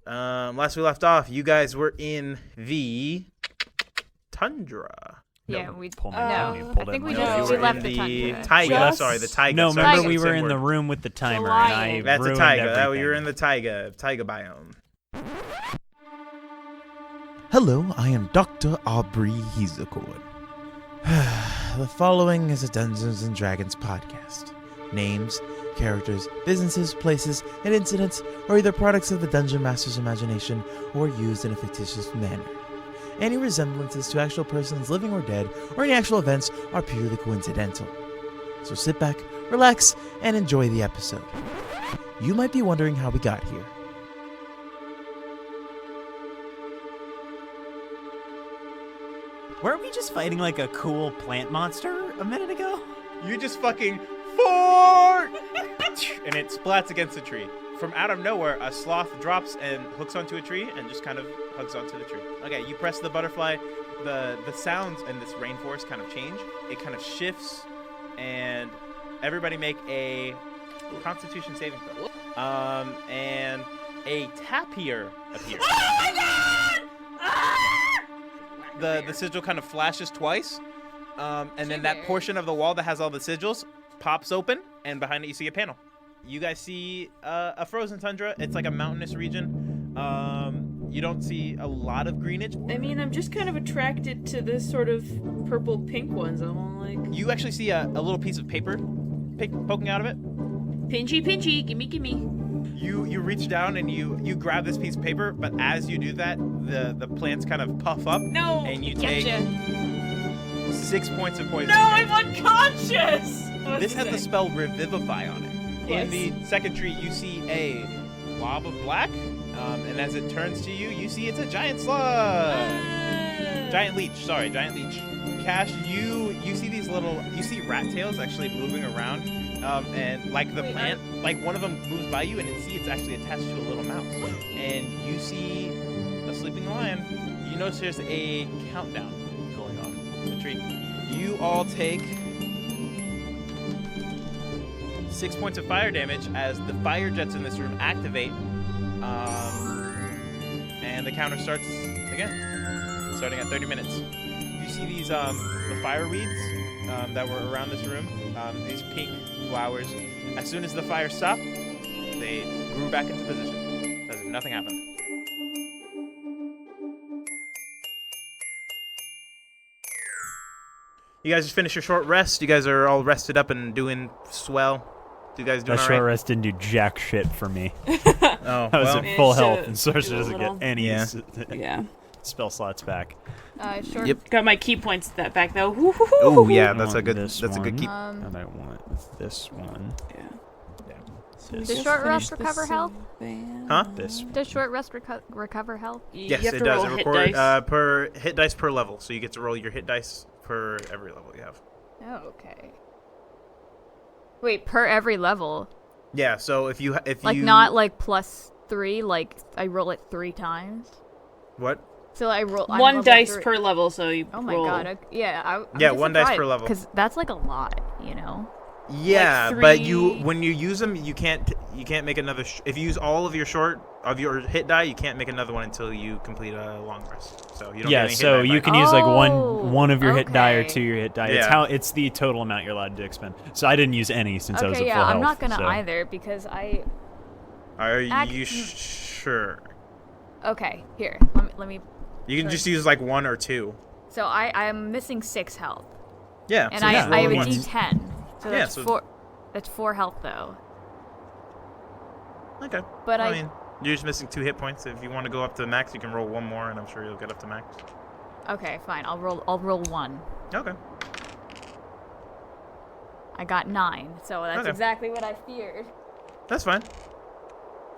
Last we left off, you guys were in the tundra. Yeah, we pulled I think we No, you were left in the tundra. taiga. Sorry, the taiga. No, Sorry, remember I we said were in the word. room with the timer, lion. and I That's a ruined taiga. everything. You're in the taiga biome. Hello, I am Dr. Aubrey Heezecord. The following is a Dungeons & Dragons podcast. Names, characters, businesses, places, and incidents are either products of the Dungeon Master's imagination or used in a fictitious manner. Any resemblances to actual persons living or dead or any actual events are purely coincidental. So sit back, relax, and enjoy the episode. You might be wondering how we got here. Weren't we just fighting like a cool plant monster a minute ago? You just fucking fart! And it splats against the tree. From out of nowhere, a sloth drops and hooks onto a tree and just kind of hugs onto the tree. Okay, you press the butterfly. The sounds in this rainforest kind of change. It kind of shifts, and everybody make a Constitution saving throw. And a tapir appears. Oh my god! The sigil kind of flashes twice, and then that portion of the wall that has all the sigils pops open, and behind it you see a panel. You guys see a frozen tundra. It's like a mountainous region. You don't see a lot of greenage. I mean, I'm just kind of attracted to the sort of purple-pink ones. I'm all like, You actually see a little piece of paper poking out of it. pinchy, gimme. You reach down and you grab this piece of paper, but as you do that, the plants kind of puff up, No! and you take Gotcha. 6 points of poison. No, I'm unconscious! This has the spell Revivify on it. Yes. In the second tree, you see a blob of black, and as it turns to you, you see it's a giant slug. Giant leech. Cash, you see these you see rat tails actually moving around, and like the plant, like one of them moves by you, and it's actually attached to a little mouse. And you see a sleeping lion. You notice there's a countdown going on in the tree. You all take 6 points of fire damage as the fire jets in this room activate, and the counter starts again, starting at 30 minutes. You see these the fire weeds that were around this room, these pink flowers. As soon as the fire stopped, they grew back into position as if nothing happened. You guys just finished your short rest. You guys are all rested up and doing swell. You guys doing That all short right? rest didn't do jack shit for me. Oh, I was well. at full Managed to health, and Sorcerer do a doesn't get little. any Yeah. spell slots back. Sure. Yep. Got my key points back though. Oh yeah, I that's a want good. this That's a good one. keep. And I want this one. Yeah. This, Does short rest recover health? Huh? this one. Does short rest recover health? Yes, you have it to does. roll It hit records dice. per hit dice per level, so you get to roll your hit dice per every level you have. Oh, okay. Wait, per every level? Yeah. So if you Like not like +3, like I roll it 3 times? what? So I roll I'm One level dice 3. per level, so you Oh my roll. god. Yeah, I'm Yeah, just 1 dice per surprised, level. Cuz that's like a lot, you know. Yeah, Like but you 3 when you use them, you can't make another. If you use all of your hit die, you can't make another one until you complete a long rest. So you don't. Yeah, get any so hit die you back. can use like Oh, one of your hit die or okay. 2 your hit die. Yeah. It's the total amount you're allowed to expend. So I didn't use any since I was Okay, at yeah, full health. I'm not going to so. either because I Are Act- you sure? Okay, here. Let me You can Sure. just use like 1 or 2. So I'm missing 6 health. Yeah. And so I just have roll a it once. D10. So Yeah, that's so- 4 that's 4 health though. Okay. But I mean, you're just missing 2 hit points. If you want to go up to max, you can roll 1 more, and I'm sure you'll get up to max. Okay, fine. I'll roll 1. Okay. I got 9. So that's Okay. exactly what I feared. That's fine.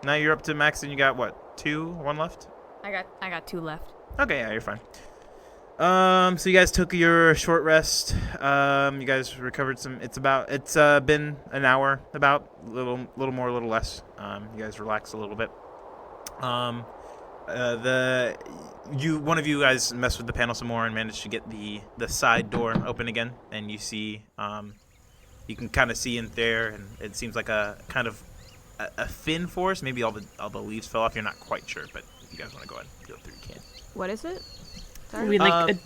Now you're up to max, and you got what? 1 left. I got 2 left. Okay, yeah, you're fine. So you guys took your short rest. You guys recovered some. It's been an hour, about little more, a little less. You guys relax a little bit. One of you guys messed with the panel some more and managed to get the side door open again, and you see, you can kind of see in there, and it seems like a kind of a thin forest. Maybe all the leaves fell off. You're not quite sure, but if you guys want to go ahead and go through, you can. What is it? I Sorry? mean, like,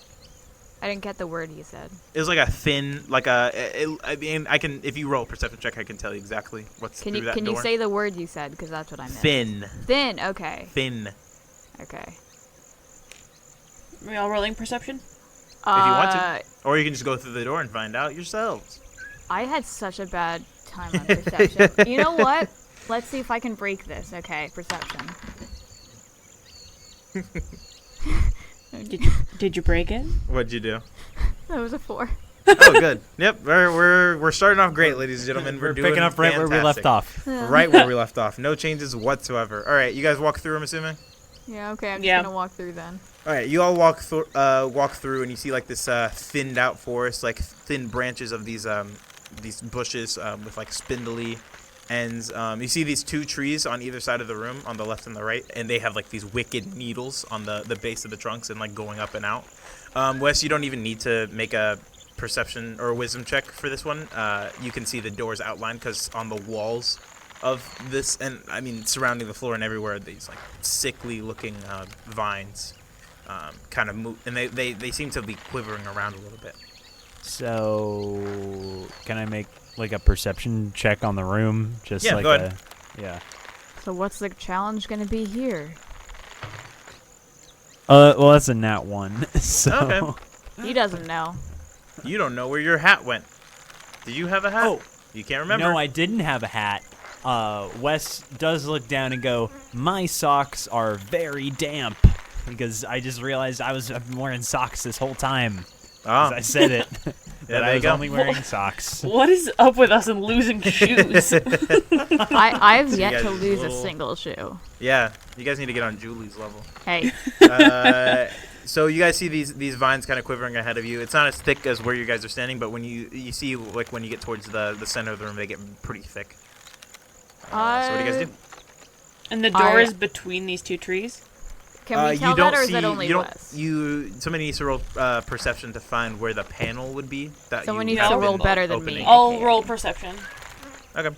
I didn't get the word you said. It was like a thin, like a. I mean, I can. If you roll a perception check, I can tell you exactly what's Can through you that can door. you say the word you said? Because that's what I meant. Thin. Thin. Okay. Thin. Okay. are we all rolling perception? If you want to, or you can just go through the door and find out yourselves. I had such a bad time on perception. You know what? Let's see if I can break this. Okay, perception. Did you break it? What'd you do? That was a 4. Oh, good. Yep, we're starting off great, ladies and gentlemen. We're doing picking up right where we left fantastic. off. Right where we left off. No changes whatsoever. All right, you guys walk through. I'm assuming. Yeah. Okay. I'm just Yeah. gonna walk through then. All right, you all walk through, and you see like this thinned out forest, like thin branches of these bushes with like spindly ends. You see these 2 trees on either side of the room, on the left and the right, and they have like these wicked needles on the base of the trunks and like going up and out. Wes, you don't even need to make a perception or a wisdom check for this one. You can see the doors outlined because on the walls of this, and I mean surrounding the floor and everywhere, these like sickly looking vines kind of move, and they seem to be quivering around a little bit. So, can I make like a perception check on the room? Just Yeah, like go ahead. Yeah. So what's the challenge gonna be here? Well, that's a nat 1. So. Okay. He doesn't know. You don't know where your hat went. Did you have a hat? Oh. You can't remember. No, I didn't have a hat. Wes does look down and go, "My socks are very damp," because I just realized I've been wearing socks this whole time. Oh. I said it. Yeah, that there I you was go. only wearing socks. What is up with us and losing shoes? I've So you yet guys to lose a little- single shoe. Yeah, you guys need to get on Julie's level. Hey. So you guys see these vines kind of quivering ahead of you. It's not as thick as where you guys are standing, but when you see like when you get towards the center of the room, they get pretty thick. So what do you guys do? And the door is between these 2 trees? Can we tell you don't that, or is see, that only you don't, Wes? somebody needs to roll perception to find where the panel would be. That Someone you needs to have roll been better than opening. me. I'll Okay. roll perception. Okay.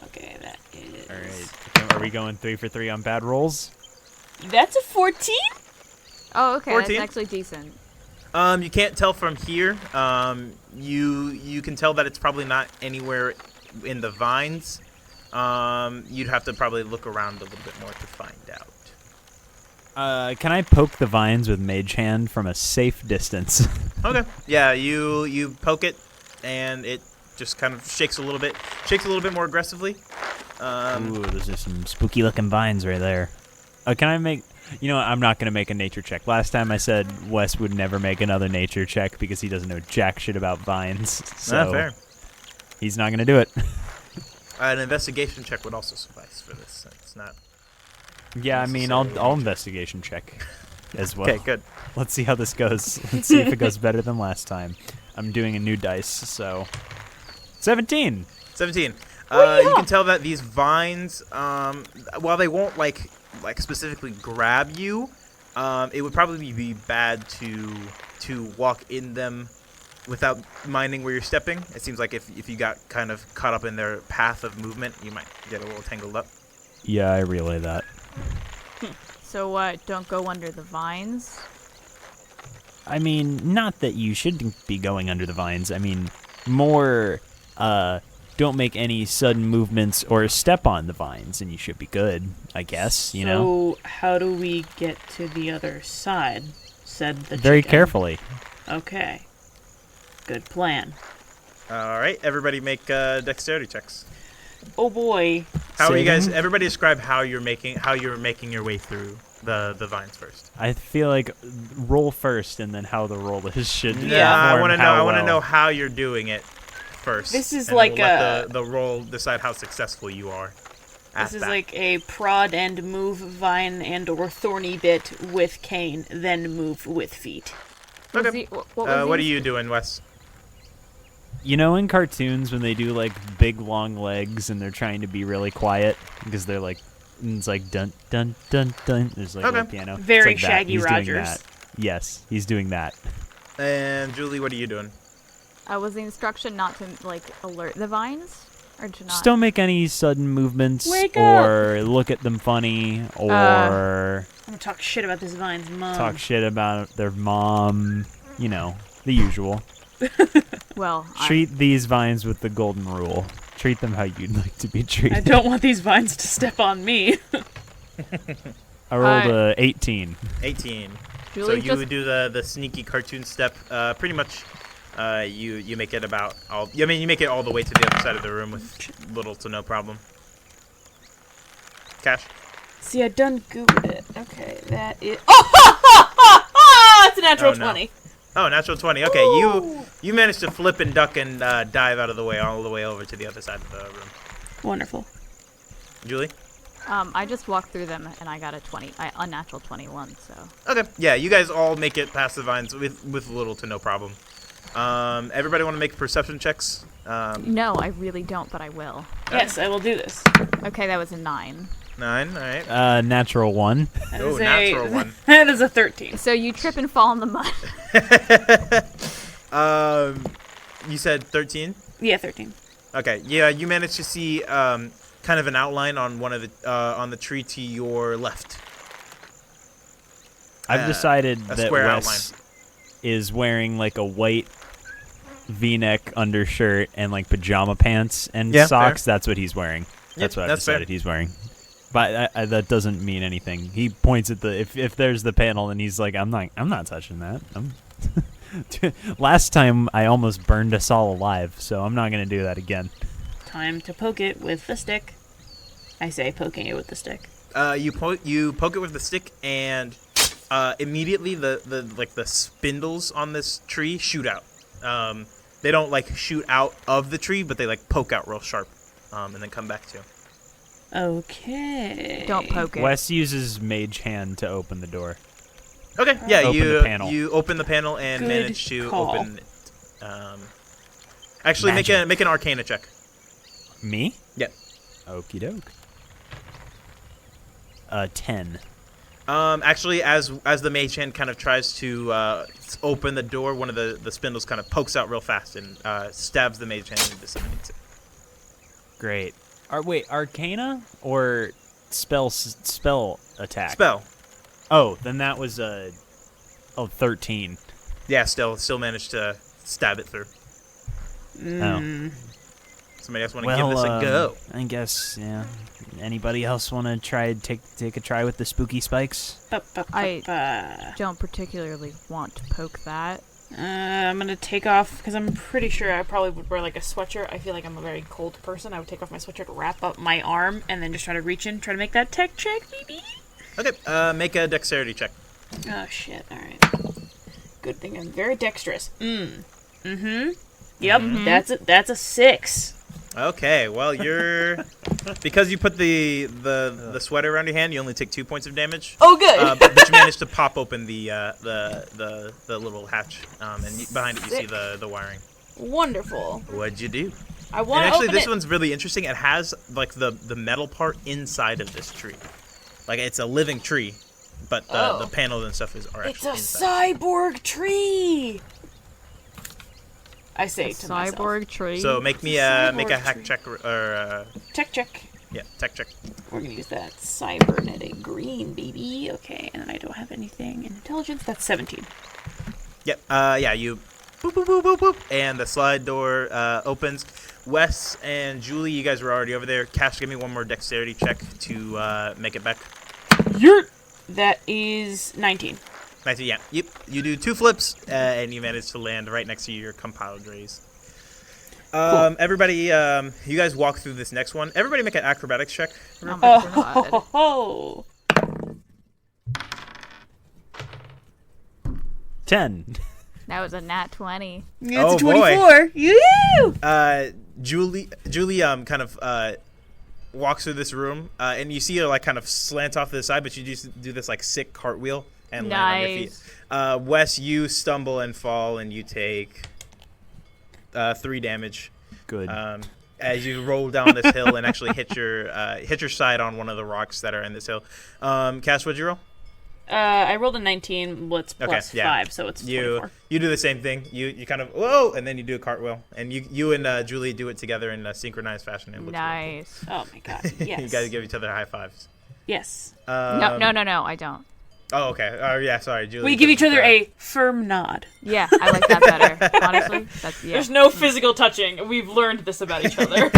Okay, that is... All right. Are we going 3 for 3 on bad rolls? That's a 14? Oh, okay. 14. That's actually decent. You can't tell from here. You can tell that it's probably not anywhere in the vines. You'd have to probably look around a little bit more to find out. Can I poke the vines with Mage Hand from a safe distance? Okay. Yeah, you poke it, and it just kind of shakes a little bit more aggressively. Ooh, those are some spooky looking vines right there. Can I make... You know what, I'm not going to make a nature check. Last time I said Wes would never make another nature check because he doesn't know jack shit about vines. So fair. he's not going to do it. An investigation check would also suffice for this. It's not. Yeah, I mean, I'll investigation check as well. Okay, good. Let's see how this goes. Let's see if it goes better than last time. I'm doing a new dice, so 17. 17. You can tell that these vines, while they won't like specifically grab you, it would probably be bad to walk in them without minding where you're stepping. It seems like if you got kind of caught up in their path of movement, you might get a little tangled up. Yeah, I relay that. So what? Don't go under the vines? I mean, not that you shouldn't be going under the vines. I mean, more, don't make any sudden movements or step on the vines, and you should be good, I guess, you know? So, how do we get to the other side? Said the Very chicken. carefully. Okay. Good plan. All right, everybody make dexterity checks. Oh boy. How are you guys? Saving? Everybody describe how you're making your way through the vines first. I feel like roll first, and then how the roll is should Yeah, I inform want to know. how I want to well. know how you're doing it first. This is and like we'll let the roll decide how successful you are. This is like a prod and move vine and or thorny bit with cane, then move with feet. Okay. What are you doing, Wes? You know, in cartoons when they do like big long legs and they're trying to be really quiet because they're like, it's like dun dun dun dun. There's like a little piano. It's Very like that. Shaggy He's doing Rogers. that. Yes, he's doing that. And Julie, what are you doing? Was the instruction not to like alert the vines? Or to not? Just don't make any sudden movements Wake or look at them funny or I'm gonna talk shit about this vine's mom. talk shit about their mom. You know, the usual. Well, Treat these vines with the golden rule. Treat them how you'd like to be treated. I don't want these vines to step on me. I rolled a 18. 18. Julie So you just would do the sneaky cartoon step. Pretty much, you make it about all. I mean, you make it all the way to the other side of the room with little to no problem. Cash. See, I done googled it. Okay, that is. Oh, it's a natural Oh, no. 20. Oh, natural 20. Okay, you managed to flip and duck and dive out of the way all the way over to the other side of the room. Wonderful. Julie. I just walked through them and I got a unnatural 21. So Okay. Yeah, you guys all make it past the vines with little to no problem. Everybody want to make perception checks? no, I really don't, but I will. Yes, I will do this. Okay, that was a 9. 9. All right. Natural 1. That Oh, is natural 1. That is a 13. So you trip and fall in the mud. You said 13. Yeah, 13. Okay. Yeah, you managed to see kind of an outline on one of the on the tree to your left. I've decided a that square Wes is wearing like a white V-neck undershirt and like pajama pants and Yeah, socks. fair. That's what he's wearing. That's what I've that's fair. decided he's wearing. But that doesn't mean anything. He points at the if there's the panel and he's like, I'm not touching that. Last time I almost burned us all alive, so I'm not gonna do that again. Time to poke it with the stick. I say poking it with the stick. You poke it with the stick, and immediately the spindles on this tree shoot out. They don't like shoot out of the tree, but they like poke out real sharp, and then come back to you. Okay. Don't poke it. Wes uses Mage Hand to open the door. Okay, yeah, Open the panel. you open the panel and Good manage to call. open it. Actually, make an Arcana check. Me? Yeah. Okie doke. 10. Actually, as the mage hand kind of tries to open the door, one of the spindles kind of pokes out real fast and stabs the mage hand and disseminates it. Great. Wait, Arcana or spell attack? Spell. Oh, then that was 13. Yeah, still managed to stab it through. Oh. Somebody else want to give this a go? I guess, yeah. Anybody else want to take a try with the spooky spikes? I don't particularly want to poke that. I'm gonna take off because I'm pretty sure I probably would wear like a sweatshirt. I feel like I'm a very cold person. I would take off my sweatshirt, wrap up my arm, and then just try to reach in, try to make that tech check, baby. Okay, make a dexterity check. Oh shit! All right. Good thing I'm very dexterous. Yep. That's a 6. Okay, well you're because you put the sweater around your hand, you only take 2 points of damage. Oh, good. But you managed to pop open the little hatch, and behind it you see Sick. the wiring. Wonderful. What'd you do? I And want to actually, open this it. one's really interesting. It has like the metal part inside of this tree, like it's a living tree, but the panels and stuff are It's actually a inside. cyborg tree. I say to myself. Cyborg tree. So make me Cyborg make a hack tree. check or Tech check. yeah, tech check. We're gonna use that cybernetic green, baby. Okay, and then I don't have anything in intelligence. That's 17. Yep. Yeah. You boop boop boop boop boop, and the slide door opens. Wes and Julie, you guys were already over there. Cash, give me one more dexterity check to make it back. That is 19. 19. Yeah. Yep. You do 2 flips, and you manage to land right next to your compadres. Cool. Everybody, you guys walk through this next one. Everybody make an acrobatics check. Oh my god. Oh, 10. That was a nat 20. it's Oh, a 24. Yoo! Julie kind of walks through this room, and you see her like kind of slant off to the side, but you just do this like sick cartwheel and land on your feet. Wes, you stumble and fall, and you take 3 damage. Good. As you roll down this hill and actually hit your side on one of the rocks that are in this hill. Cass, what'd you roll? I rolled a 19. What's plus Okay, yeah. 5, so it's You 24. you do the same thing. You kind of whoa, and then you do a cartwheel, and you and Julie do it together in a synchronized fashion. It looks really Nice. Oh my god. cool. Yes. You guys give each other high fives. Yes. No, I don't. Oh, okay. Yeah, sorry, Julie. We give each doesn't, other a firm nod. Yeah, I like that better. Honestly, that's yeah. There's no physical touching. We've learned this about each other.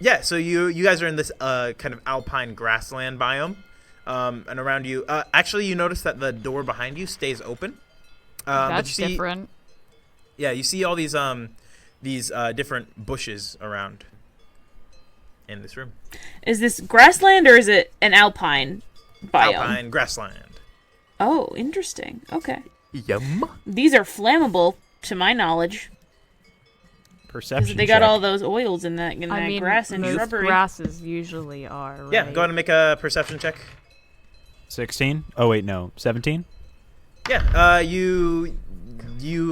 Yeah, so you guys are in this kind of alpine grassland biome, and around you, actually, you notice that the door behind you stays open. But That's you see, different. yeah, you see all these different bushes around in this room. Is this grassland or is it an alpine biome? Alpine grassland. Oh, interesting. Okay. Yum. These are flammable, to my knowledge. Perception. They got check. all those oils in that I mean, grass and most shrubbery. grasses usually are. Right? Yeah, go ahead and make a perception check. 16. Oh wait, no, 17. Yeah, you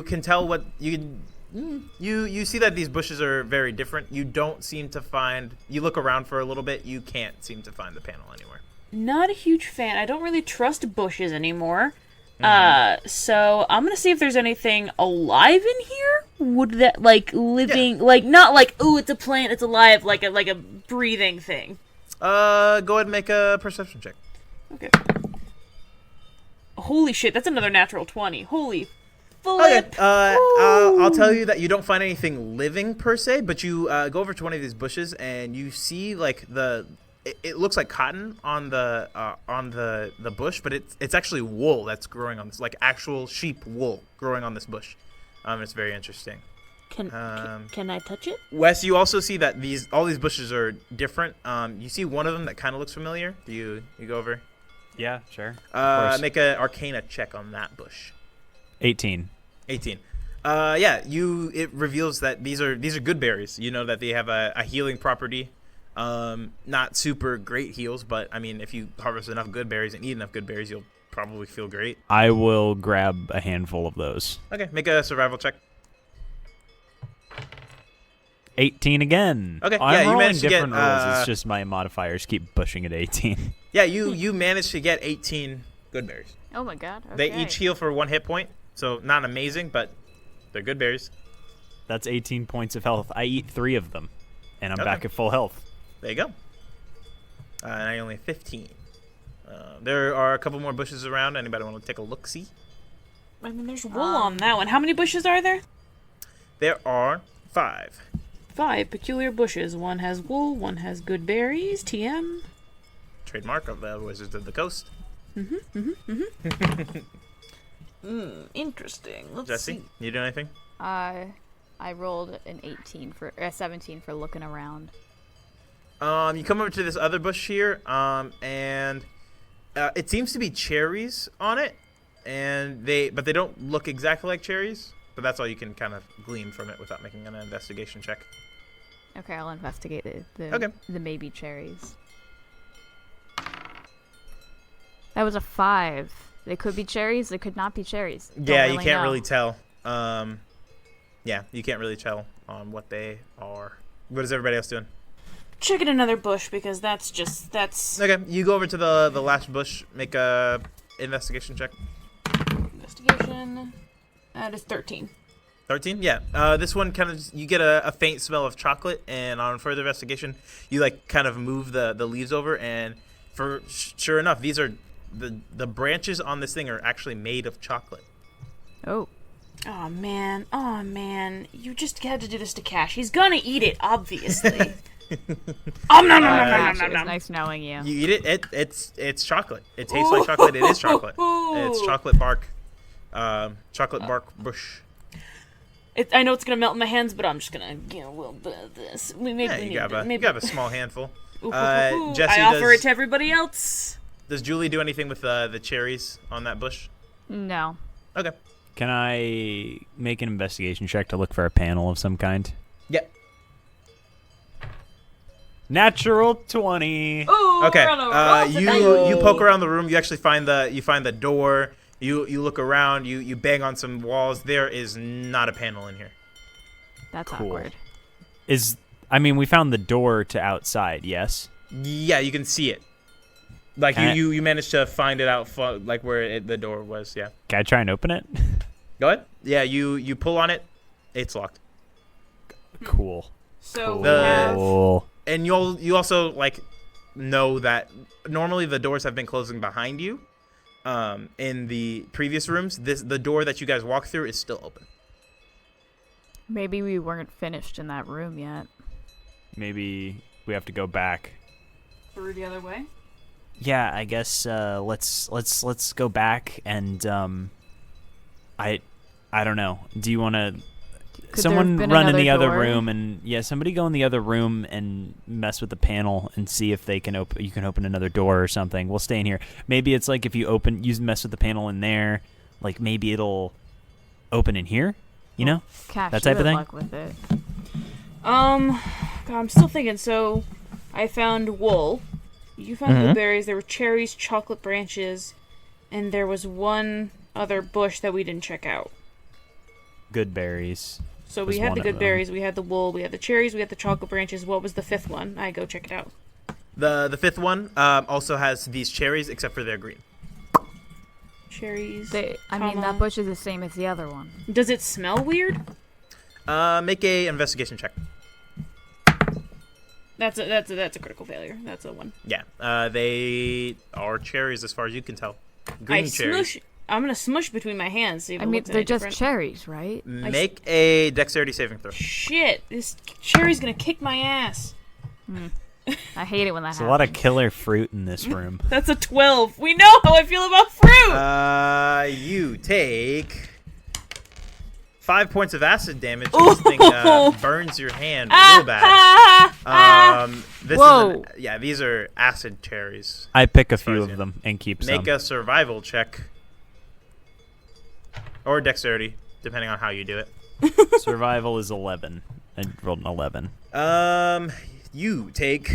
can tell what you see that these bushes are very different. You don't seem to find. You look around for a little bit. You can't seem to find the panel anywhere. Not a huge fan. I don't really trust bushes anymore. So I'm gonna see if there's anything alive in here. Would that living, not ooh, it's a plant, it's alive, like a breathing thing. Go ahead and make a perception check. Okay. Holy shit, that's another natural 20. Holy Okay. flip. I'll tell you that you don't find anything living per se, but you go over to one of these bushes and you see it looks like cotton on the bush, but it's actually wool that's growing on this, like actual sheep wool growing on this bush. It's very interesting. Can I touch it? Wes, you also see that all these bushes are different. You see one of them that kind of looks familiar. Do you go over? Yeah, sure. Make an Arcana check on that bush. 18. 18. Yeah, it reveals that these are good berries. You know that they have a healing property. Not super great heals, but I mean, if you harvest enough good berries and eat enough good berries, you'll probably feel great. I will grab a handful of those. Okay, make a survival check. 18 again. Okay, I'm yeah, you rolling managed to get, different rolls. It's just my modifiers keep pushing at 18. Yeah, you managed to get 18 good berries. Oh my god. Okay. They each heal for 1 hit point, so not amazing, but they're good berries. That's 18 points of health. I eat 3 of them, and I'm Okay. back at full health. There you go. And I only have 15. There are a couple more bushes around. Anybody want to take a look-see? I mean, there's wool on that one. How many bushes are there? There are 5. 5 peculiar bushes. One has wool, one has good berries. TM. Trademark of the Wizards of the Coast. Interesting. Let's Jesse, see. you do anything? I rolled an 17 for looking around. You come over to this other bush here, and it seems to be cherries on it, but they don't look exactly like cherries. But that's all you can kind of glean from it without making an investigation check. Okay, I'll investigate Okay. the maybe cherries. That was a 5. They could be cherries. They could not be cherries. Don't Yeah, you really can't know. really tell. Yeah, you can't really tell on what they are. What is everybody else doing? Checking another bush because that's. Okay, you go over to the last bush, make a investigation check. Investigation. That is 13. 13? Yeah. This one kind of, you get a faint smell of chocolate, and on further investigation, you kind of move the leaves over, and sure enough, these are the branches on this thing are actually made of chocolate. Oh. Oh man. You just had to do this to Cash. He's gonna eat it, obviously. Gosh, it was nice knowing you. You eat it, it's chocolate. It tastes like chocolate. It is chocolate. It's chocolate bark. Chocolate bark bush. I know it's gonna melt in my hands, but I'm just gonna get a little bit of this. Maybe You have a small handful. Ooh, Jesse, I offer it to everybody else. Does Julie do anything with the cherries on that bush? No. Okay. Can I make an investigation check to look for a panel of some kind? Yeah. Natural 20. Ooh, Okay. we're on a roll tonight. You poke around the room. You actually find the door. You look around. You bang on some walls. There is not a panel in here. That's Cool. awkward. We found the door to outside, yes? Yeah, you can see it. Like Can I- you managed to find it out, like where the door was. Yeah. Can I try and open it? Go ahead. Yeah, you pull on it. It's locked. Cool. So we The- have. Cool. And you also like know that normally the doors have been closing behind you. In the previous rooms, the door that you guys walk through is still open. Maybe we weren't finished in that room yet. Maybe we have to go back. Through the other way. Yeah, I guess let's go back and I don't know. Do you want to someone run in the other room and somebody go in the other room and mess with the panel and see if they can open another door or something. We'll stay in here. Maybe it's like if you mess with the panel in there, like maybe it'll open in here, you know? Cash, That type of thing? luck with it. God, I'm still thinking. So, I found wool. You found blueberries. There were cherries, chocolate branches, and there was one other bush that we didn't check out. Good berries. So Was we had one the of good them. berries, we had the wool, we had the cherries, we had the chocolate branches. What was the fifth one? I go check it out. The fifth one also has these cherries, except for they're green. Cherries. I mean, that bush is the same as the other one. Does it smell weird? Make a investigation check. That's a critical failure. That's a one. Yeah. They are cherries as far as you can tell. Green cherries. I'm gonna smush between my hands. See if I it mean, looks they're any just different. cherries, right? Make a dexterity saving throw. Shit! This cherry's gonna kick my ass. I hate it when that There's happens. a lot of killer fruit in this room. That's a 12. We know how I feel about fruit. You take 5 points of acid damage. This thing burns your hand real bad. Whoa. These are acid cherries. I pick a far few as of you- them and keep Make some. a survival check. Or dexterity, depending on how you do it. Survival is 11. I rolled an 11. You take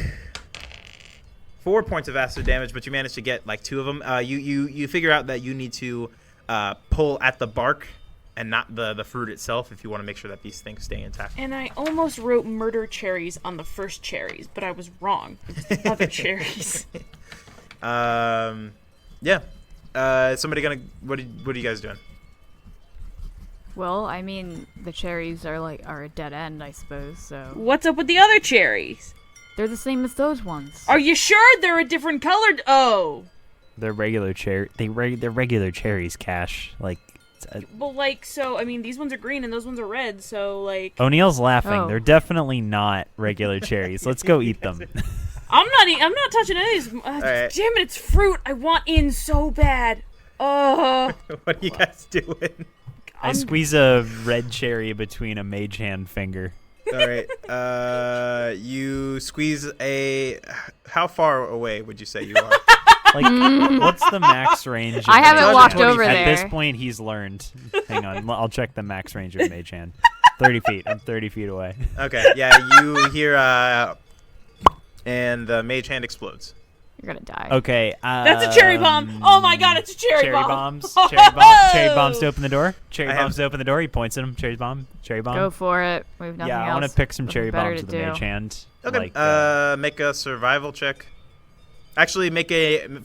4 points of acid damage, but you manage to get like 2 of them. You figure out that you need to pull at the bark and not the fruit itself if you want to make sure that these things stay intact. And I almost wrote murder cherries on the first cherries, but I was wrong. It's the other cherries. Somebody gonna what are you guys doing? Well, I mean, the cherries are a dead end, I suppose. So What's up with the other cherries? they're the same as those ones. Are you sure they're a different colored? Oh. They're regular they're regular cherries, Cash. Like Well, so, I mean, these ones are green and those ones are red, so, O'Neill's laughing. Oh. They're definitely not regular cherries. Let's go eat them. I'm not touching any of these. right. Damn it, it's fruit. I want in so bad. Oh. What are you guys doing? I squeeze a red cherry between a mage hand finger. All right. You squeeze a. How far away would you say you are? Like, what's the max range? Of I haven't mage walked hand? over At there. this point, he's learned. Hang on, I'll check the max range of mage hand. 30 feet. I'm 30 feet away. Okay. Yeah. You hear and the mage hand explodes. You're gonna die. Okay. That's a cherry bomb. Oh my god, it's a cherry bomb. bombs. Cherry bombs to open the door. Cherry bombs to open the door. He points at him. Cherry bomb. Go for it. We have nothing Yeah, else. I want to pick some Nothing cherry better bombs to with the mage do. hand. Okay. Like, Make a survival check. Actually, make an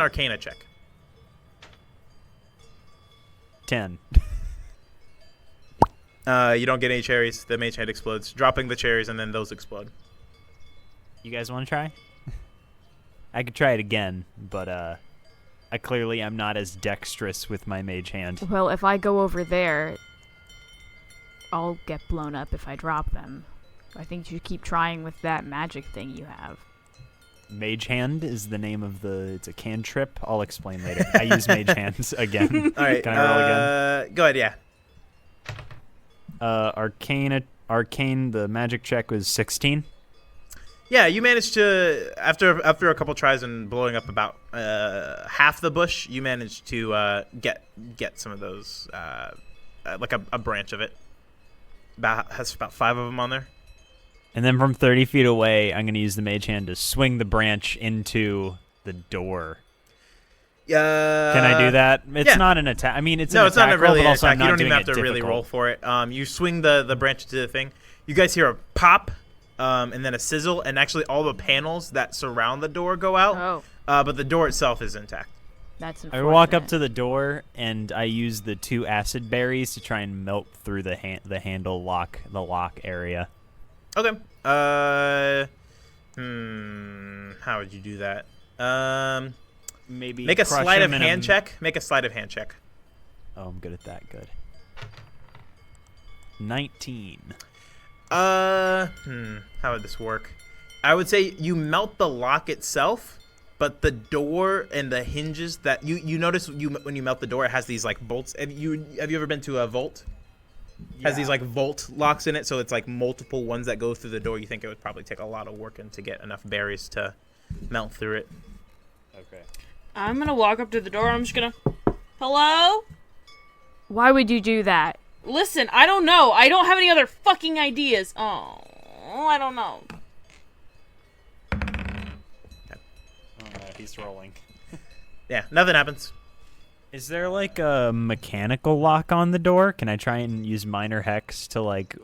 Arcana check. 10. You don't get any cherries. The mage hand explodes, dropping the cherries, and then those explode. You guys want to try? I could try it again, but I clearly am not as dexterous with my mage hand. Well, if I go over there, I'll get blown up if I drop them. I think you should keep trying with that magic thing you have. Mage hand is the name of it's a cantrip. I'll explain later. I use mage hands again. All right. Can I roll again? Go ahead. Yeah. Arcane, the magic check was 16. Yeah, you managed to after a couple tries and blowing up about half the bush, you managed to get some of those like a branch of it. Has about 5 of them on there. And then from 30 feet away, I'm going to use the mage hand to swing the branch into the door. Can I do that? It's yeah. not an attack. I mean, it's No, an it's not attack really roll, but an also attack. I'm You not don't even doing have to it really difficult. roll for it. You swing the branch to the thing. You guys hear a pop, and then a sizzle, and actually all the panels that surround the door go out. Oh, But the door itself is intact. that's I unfortunate. walk up to the door and I use the 2 acid berries to try and melt through the handle lock, the lock area. Okay. How would you do that? Maybe Make a crush sleight of him in hand check. Make a sleight of hand check. Oh, I'm good at that. Good. 19. How would this work? I would say you melt the lock itself, but the door and the hinges that you notice when you melt the door, it has these like bolts. Have you ever been to a vault? Has these like vault locks in it, so it's like multiple ones that go through the door. You think it would probably take a lot of work and to get enough berries to melt through it. Okay. I'm gonna walk up to the door. I'm just gonna. Hello? Why would you do that? Listen, I don't know. I don't have any other fucking ideas. Oh, I don't know. Oh no, he's rolling. Yeah, nothing happens. Is there like a mechanical lock on the door? Can I try and use minor hex to like